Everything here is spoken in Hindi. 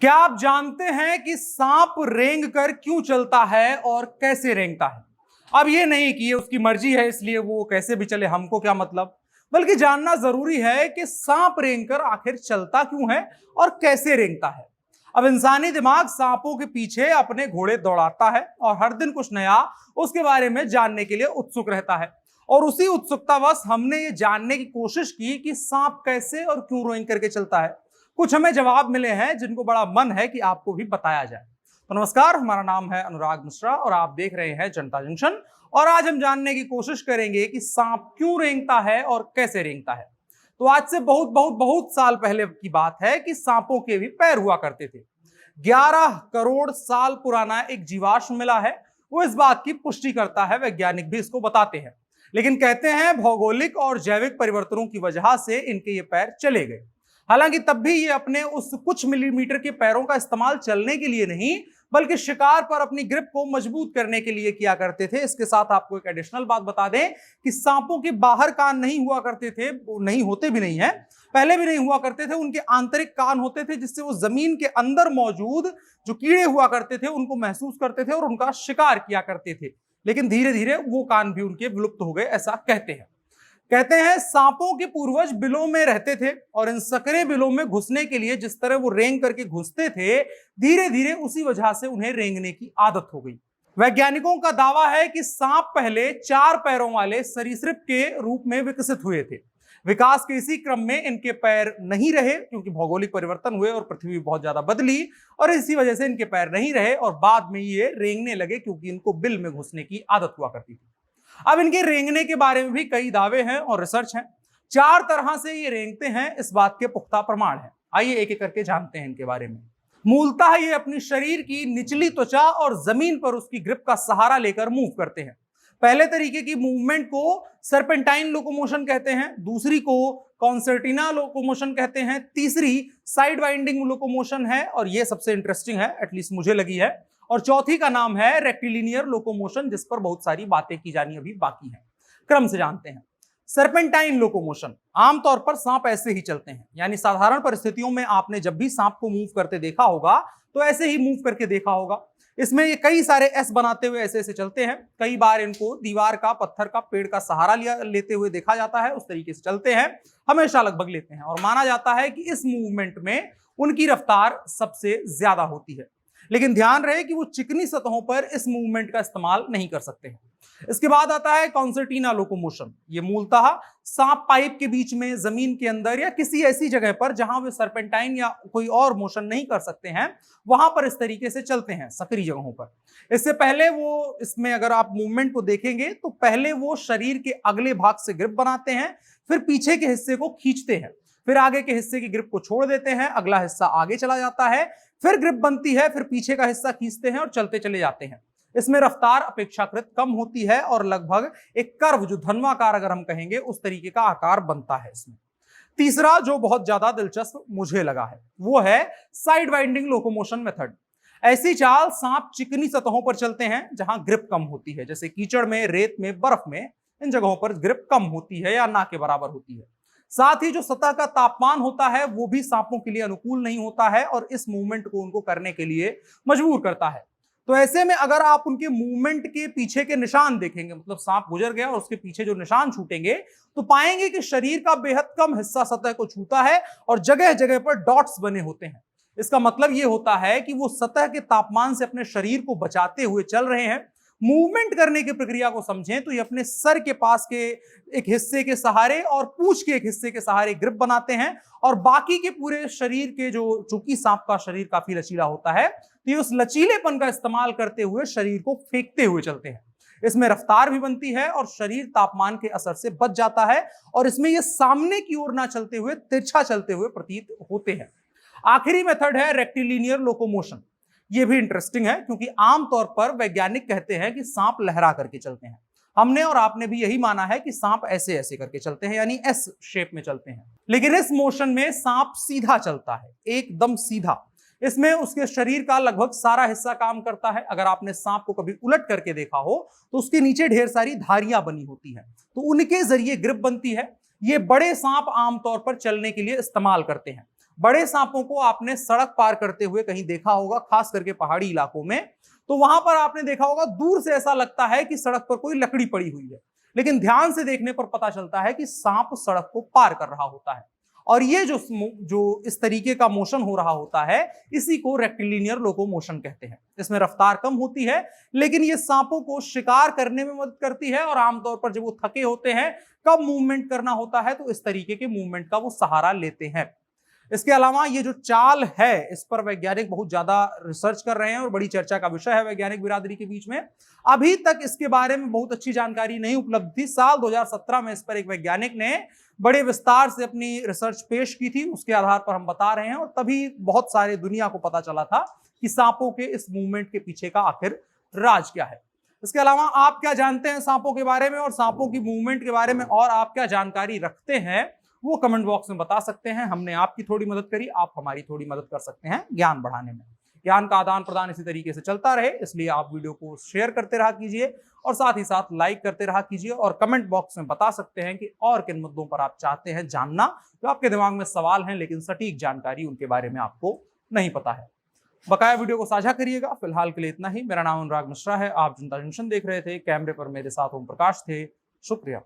क्या आप जानते हैं कि सांप रेंग कर क्यों चलता है और कैसे रेंगता है? अब ये नहीं कि ये उसकी मर्जी है इसलिए वो कैसे भी चले, हमको क्या मतलब, बल्कि जानना जरूरी है कि सांप रेंग कर आखिर चलता क्यों है और कैसे रेंगता है। अब इंसानी दिमाग सांपों के पीछे अपने घोड़े दौड़ाता है और हर दिन कुछ नया उसके बारे में जानने के लिए उत्सुक रहता है। और उसी उत्सुकतावश हमने ये जानने की कोशिश की कि सांप कैसे और क्यों रेंग करके चलता है। कुछ हमें जवाब मिले हैं जिनको बड़ा मन है कि आपको भी बताया जाए। तो नमस्कार, हमारा नाम है अनुराग मिश्रा और आप देख रहे हैं जनता जंक्शन। और आज हम जानने की कोशिश करेंगे कि सांप क्यों रेंगता है और कैसे रेंगता है। तो आज से बहुत बहुत बहुत साल पहले की बात है कि सांपों के भी पैर हुआ करते थे। 11 करोड़ साल पुराना एक जीवाश्म मिला है, वो इस बात की पुष्टि करता है, वैज्ञानिक भी इसको बताते हैं। लेकिन कहते हैं भौगोलिक और जैविक परिवर्तनों की वजह से इनके ये पैर चले गए। हालांकि तब भी ये अपने उस कुछ मिलीमीटर के पैरों का इस्तेमाल चलने के लिए नहीं बल्कि शिकार पर अपनी ग्रिप को मजबूत करने के लिए किया करते थे। इसके साथ आपको एक एडिशनल बात बता दें कि सांपों के बाहर कान नहीं हुआ करते थे, नहीं होते भी नहीं है, पहले भी नहीं हुआ करते थे। उनके आंतरिक कान होते थे जिससे वो जमीन के अंदर मौजूद जो कीड़े हुआ करते थे उनको महसूस करते थे और उनका शिकार किया करते थे। लेकिन धीरे धीरे वो कान भी उनके विलुप्त हो गए, ऐसा कहते हैं सांपों के पूर्वज बिलों में रहते थे और इन सकरे बिलों में घुसने के लिए जिस तरह वो रेंग करके घुसते थे, धीरे धीरे उसी वजह से उन्हें रेंगने की आदत हो गई। वैज्ञानिकों का दावा है कि सांप पहले 4 पैरों वाले सरीसृप के रूप में विकसित हुए थे। विकास के इसी क्रम में इनके पैर नहीं रहे क्योंकि भौगोलिक परिवर्तन हुए और पृथ्वी बहुत ज्यादा बदली और इसी वजह से इनके पैर नहीं रहे और बाद में ये रेंगने लगे क्योंकि इनको बिल में घुसने की आदत हुआ करती थी। अब इनके रेंगने के बारे में भी कई दावे हैं और रिसर्च हैं। 4 तरह से ये रेंगते हैं, इस बात के पुख्ता प्रमाण हैं। आइए एक एक करके जानते हैं इनके बारे में। मूलतः ये अपनी शरीर की निचली त्वचा और जमीन पर उसकी ग्रिप का सहारा लेकर मूव करते हैं। पहले तरीके की मूवमेंट को सर्पेंटाइन लोकोमोशन कहते हैं, दूसरी को कॉन्सर्टिना लोकोमोशन कहते हैं, तीसरी साइड वाइंडिंग लोकोमोशन है और ये सबसे इंटरेस्टिंग है, एटलीस्ट मुझे लगी है, और चौथी का नाम है रेक्टिलिनियर लोकोमोशन, जिस पर बहुत सारी बातें की जानी अभी बाकी हैं। क्रम से जानते हैं। सर्पेंटाइन लोकोमोशन, आमतौर पर सांप ऐसे ही चलते हैं, यानी साधारण परिस्थितियों में आपने जब भी सांप को मूव करते देखा होगा तो ऐसे ही मूव करके देखा होगा। इसमें ये कई सारे एस बनाते हुए ऐसे ऐसे चलते हैं। कई बार इनको दीवार का, पत्थर का, पेड़ का सहारा लेते हुए देखा जाता है, उस तरीके से चलते हैं, हमेशा लगभग लेते हैं। और माना जाता है कि इस मूवमेंट में उनकी रफ्तार सबसे ज्यादा होती है। लेकिन ध्यान रहे कि वो चिकनी सतहों पर इस मूवमेंट का इस्तेमाल नहीं कर सकते हैं। इसके बाद आता है कॉन्सर्टिना लोकोमोशन। ये मूलतः सांप पाइप के बीच में, जमीन के अंदर या किसी ऐसी जगह पर जहां वे सर्पेंटाइन या कोई और मोशन नहीं कर सकते हैं, वहां पर इस तरीके से चलते हैं सक्रिय जगहों पर। इससे पहले वो, इसमें अगर आप मूवमेंट को देखेंगे तो पहले वो शरीर के अगले भाग से ग्रिप बनाते हैं, फिर पीछे के हिस्से को खींचते हैं, फिर आगे के हिस्से की ग्रिप को छोड़ देते हैं, अगला हिस्सा आगे चला जाता है, फिर ग्रिप बनती है, फिर पीछे का हिस्सा खींचते हैं और चलते चले जाते हैं। इसमें रफ्तार अपेक्षाकृत कम होती है और लगभग एक कर्व, जो धन्वाकार अगर हम कहेंगे, उस तरीके का आकार बनता है इसमें। तीसरा जो बहुत ज्यादा दिलचस्प मुझे लगा है वो है साइड वाइंडिंग लोकोमोशन मेथड। ऐसी चाल सांप चिकनी सतहों पर चलते हैं जहां ग्रिप कम होती है, जैसे कीचड़ में, रेत में, बर्फ में, इन जगहों पर ग्रिप कम होती है या ना के बराबर होती है। साथ ही जो सतह का तापमान होता है वो भी सांपों के लिए अनुकूल नहीं होता है और इस मूवमेंट को उनको करने के लिए मजबूर करता है। तो ऐसे में अगर आप उनके मूवमेंट के पीछे के निशान देखेंगे, मतलब सांप गुजर गया और उसके पीछे जो निशान छूटेंगे, तो पाएंगे कि शरीर का बेहद कम हिस्सा सतह को छूता है और जगह जगह पर डॉट्स बने होते हैं। इसका मतलब यह होता है कि वो सतह के तापमान से अपने शरीर को बचाते हुए चल रहे हैं। मूवमेंट करने की प्रक्रिया को समझें तो ये अपने सर के पास के एक हिस्से के सहारे और पूंछ के एक हिस्से के सहारे ग्रिप बनाते हैं और बाकी के पूरे शरीर के, जो चूंकि सांप का शरीर काफी लचीला होता है, तो ये उस लचीलेपन का इस्तेमाल करते हुए शरीर को फेंकते हुए चलते हैं। इसमें रफ्तार भी बनती है और शरीर तापमान के असर से बच जाता है और इसमें ये सामने की ओर ना चलते हुए तिरछा चलते हुए प्रतीत होते हैं। आखिरी मेथड है रेक्टिलिनियर लोकोमोशन। ये भी इंटरेस्टिंग है क्योंकि आमतौर पर वैज्ञानिक कहते हैं कि सांप लहरा करके चलते हैं। हमने और आपने भी यही माना है कि सांप ऐसे ऐसे करके चलते हैं, यानी एस शेप में चलते हैं। लेकिन इस मोशन में सांप सीधा चलता है, एकदम सीधा। इसमें उसके शरीर का लगभग सारा हिस्सा काम करता है। अगर आपने सांप को कभी उलट करके देखा हो तो उसके नीचे ढेर सारी धारियां बनी होती हैं, तो उनके जरिए ग्रिप बनती है। ये बड़े सांप आमतौर पर चलने के लिए इस्तेमाल करते हैं। बड़े सांपों को आपने सड़क पार करते हुए कहीं देखा होगा, खास करके पहाड़ी इलाकों में, तो वहां पर आपने देखा होगा दूर से ऐसा लगता है कि सड़क पर कोई लकड़ी पड़ी हुई है, लेकिन ध्यान से देखने पर पता चलता है कि सांप सड़क को पार कर रहा होता है। और ये जो इस तरीके का मोशन हो रहा होता है, इसी को रेक्टिलिनियर लोकोमोशन कहते हैं। इसमें रफ्तार कम होती है, लेकिन ये सांपों को शिकार करने में मदद करती है, और आमतौर पर जब वो थके होते हैं, कब मूवमेंट करना होता है, तो इस तरीके के मूवमेंट का वो सहारा लेते हैं। इसके अलावा ये जो चाल है, इस पर वैज्ञानिक बहुत ज्यादा रिसर्च कर रहे हैं और बड़ी चर्चा का विषय है वैज्ञानिक बिरादरी के बीच में। अभी तक इसके बारे में बहुत अच्छी जानकारी नहीं उपलब्ध थी। साल 2017 में इस पर एक वैज्ञानिक ने बड़े विस्तार से अपनी रिसर्च पेश की थी, उसके आधार पर हम बता रहे हैं, और तभी बहुत सारे दुनिया को पता चला था कि सांपों के इस मूवमेंट के पीछे का आखिर राज क्या है। इसके अलावा आप क्या जानते हैं सांपों के बारे में और सांपों की मूवमेंट के बारे में, और आप क्या जानकारी रखते हैं, वो कमेंट बॉक्स में बता सकते हैं। हमने आपकी थोड़ी मदद करी, आप हमारी थोड़ी मदद कर सकते हैं ज्ञान बढ़ाने में। ज्ञान का आदान प्रदान इसी तरीके से चलता रहे, इसलिए आप वीडियो को शेयर करते रहा कीजिए और साथ ही साथ लाइक करते रहा कीजिए, और कमेंट बॉक्स में बता सकते हैं कि और किन मुद्दों पर आप चाहते हैं जानना, जो आपके दिमाग में सवाल हैं लेकिन सटीक जानकारी उनके बारे में आपको नहीं पता है। बकाया वीडियो को साझा करिएगा। फिलहाल के लिए इतना ही। मेरा नाम अनुराग मिश्रा है, आप जनता जंक्शन देख रहे थे। कैमरे पर मेरे साथ ओम प्रकाश थे। शुक्रिया।